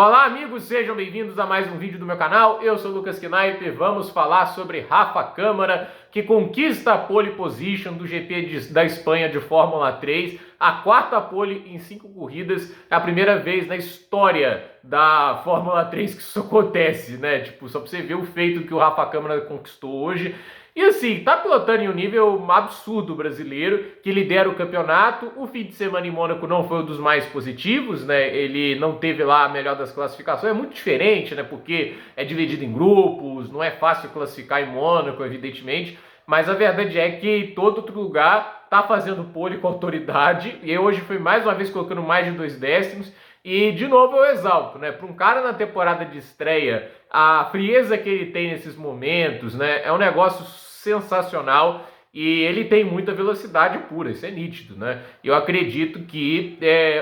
Olá amigos, sejam bem-vindos a mais um vídeo do meu canal. Eu sou o Lucas Knaip e vamos falar sobre Rafa Câmara, que conquista a pole position do GP da Espanha de Fórmula 3, a quarta pole em 5 corridas, é a primeira vez na história da Fórmula 3 que isso acontece, né? Tipo, só pra você ver o feito que o Rafa Câmara conquistou hoje. E assim, tá pilotando em um nível absurdo brasileiro, que lidera o campeonato. O fim de semana em Mônaco não foi um dos mais positivos, né? Ele não teve lá a melhor das classificações. É muito diferente, né? Porque é dividido em grupos, não é fácil classificar em Mônaco, evidentemente. Mas a verdade é que todo outro lugar tá fazendo pole com autoridade. E hoje foi mais uma vez colocando mais de 2 décimos. E de novo eu exalto, né? Para um cara na temporada de estreia, a frieza que ele tem nesses momentos, né? É um negócio sensacional e ele tem muita velocidade pura, isso é nítido, né? Eu acredito que,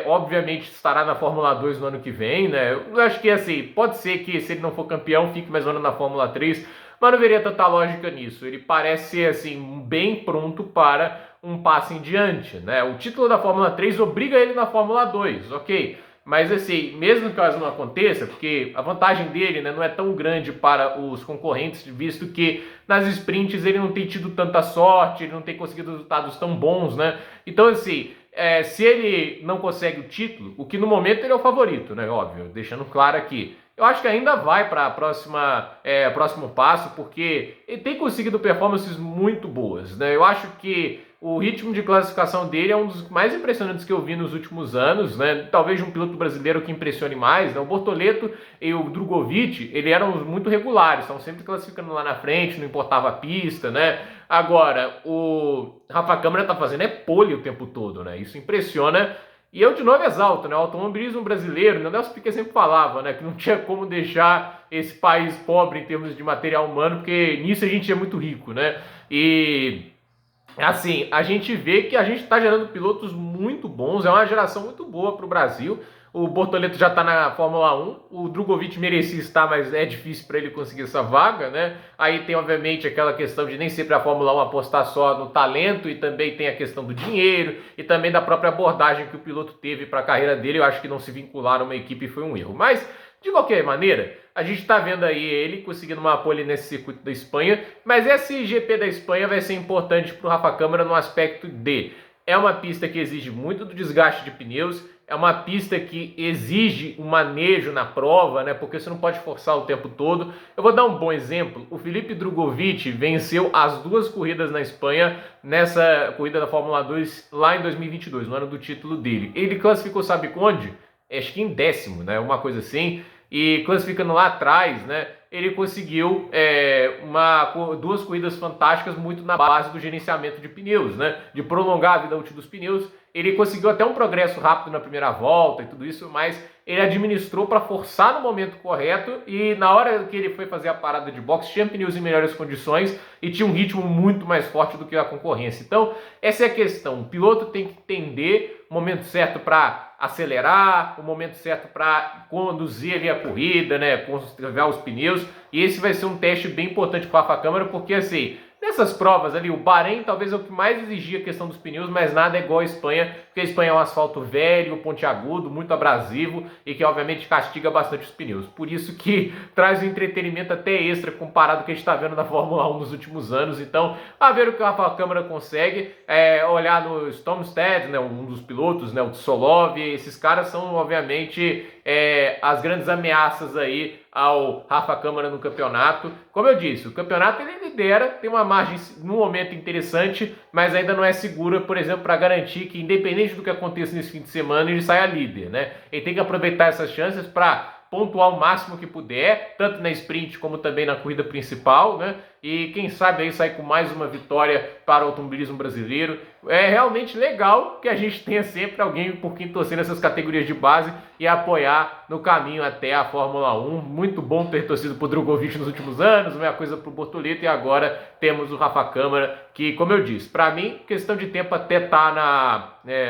obviamente, estará na Fórmula 2 no ano que vem, né? Eu acho que, assim, pode ser que se ele não for campeão, fique mais um ano na Fórmula 3, mas não veria tanta lógica nisso. Ele parece ser, assim, bem pronto para um passo em diante, né? O título da Fórmula 3 obriga ele na Fórmula 2, ok? Mas assim, mesmo que isso não aconteça, porque a vantagem dele, né, não é tão grande para os concorrentes, visto que nas sprints ele não tem tido tanta sorte, ele não tem conseguido resultados tão bons, né? Então assim, se ele não consegue o título, o que no momento ele é o favorito, né? Óbvio, deixando claro aqui. Eu acho que ainda vai para a próximo passo, porque ele tem conseguido performances muito boas, né? Eu acho que o ritmo de classificação dele é um dos mais impressionantes que eu vi nos últimos anos, né? Talvez de um piloto brasileiro que impressione mais, né? O Bortoleto e o Drugovich, eles eram muito regulares, estavam sempre classificando lá na frente, não importava a pista, né? Agora, o Rafa Câmara tá fazendo pole o tempo todo, né? Isso impressiona. E eu de novo exalto, né? O automobilismo brasileiro, né? O Nelson Piquet sempre falava, né? Que não tinha como deixar esse país pobre em termos de material humano, porque nisso a gente é muito rico, né? E assim, a gente vê que a gente está gerando pilotos muito bons, é uma geração muito boa para o Brasil. O Bortoleto já está na Fórmula 1, o Drugovich merecia estar, mas é difícil para ele conseguir essa vaga, né? Aí tem, obviamente, aquela questão de nem sempre a Fórmula 1 apostar só no talento, e também tem a questão do dinheiro, e também da própria abordagem que o piloto teve para a carreira dele. Eu acho que não se vincular a uma equipe foi um erro. Mas, de qualquer maneira, a gente está vendo aí ele conseguindo uma pole nesse circuito da Espanha, mas esse GP da Espanha vai ser importante para o Rafa Câmara no aspecto de... É uma pista que exige muito do desgaste de pneus, é uma pista que exige um manejo na prova, né? Porque você não pode forçar o tempo todo. Eu vou dar um bom exemplo. O Felipe Drugovich venceu as 2 corridas na Espanha, nessa corrida da Fórmula 2, lá em 2022, no ano do título dele. Ele classificou, sabe onde? Acho que em 10º, né? Uma coisa assim. E classificando lá atrás, né, ele conseguiu 2 corridas fantásticas muito na base do gerenciamento de pneus, né, de prolongar a vida útil dos pneus. Ele conseguiu até um progresso rápido na primeira volta e tudo isso, mas ele administrou para forçar no momento correto, e na hora que ele foi fazer a parada de boxe tinha pneus em melhores condições e tinha um ritmo muito mais forte do que a concorrência. Então essa é a questão, o piloto tem que entender o momento certo para acelerar, o momento certo para conduzir ali a corrida, né, conservar os pneus, e esse vai ser um teste bem importante para a Rafa Câmara, porque assim, nessas provas ali, o Bahrein talvez é o que mais exigia a questão dos pneus, mas nada é igual a Espanha, porque a Espanha é um asfalto velho, pontiagudo, muito abrasivo e que obviamente castiga bastante os pneus. Por isso que traz um entretenimento até extra comparado com o que a gente está vendo na Fórmula 1 nos últimos anos. Então, a ver o que a Rafa Câmara consegue, olhar no Stormstead, né, um dos pilotos, né, o Tsolov, esses caras são obviamente as grandes ameaças aí ao Rafa Câmara no campeonato. Como eu disse, o campeonato ele lidera, tem uma margem no momento interessante, mas ainda não é segura, por exemplo, para garantir que, independente do que aconteça nesse fim de semana, ele saia líder, né? Ele tem que aproveitar essas chances para pontuar o máximo que puder, tanto na sprint como também na corrida principal, né? E quem sabe aí sair com mais uma vitória para o automobilismo brasileiro. É realmente legal que a gente tenha sempre alguém por quem torcer nessas categorias de base e apoiar no caminho até a Fórmula 1. Muito bom ter torcido por Drugovich nos últimos anos, a mesma coisa para o Bortoleto, e agora temos o Rafa Câmara, que, como eu disse, para mim, questão de tempo até tá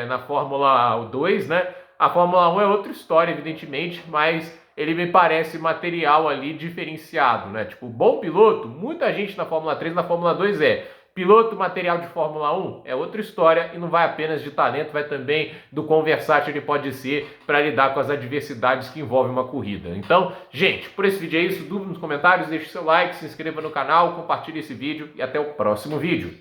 na Fórmula 2, né? A Fórmula 1 é outra história, evidentemente, mas ele me parece material ali diferenciado, né? Tipo, bom piloto, muita gente na Fórmula 3, na Fórmula 2 Piloto material de Fórmula 1 é outra história e não vai apenas de talento, vai também do quão versátil ele pode ser para lidar com as adversidades que envolvem uma corrida. Então, gente, por esse vídeo é isso. Dúvida nos comentários, deixe seu like, se inscreva no canal, compartilhe esse vídeo e até o próximo vídeo.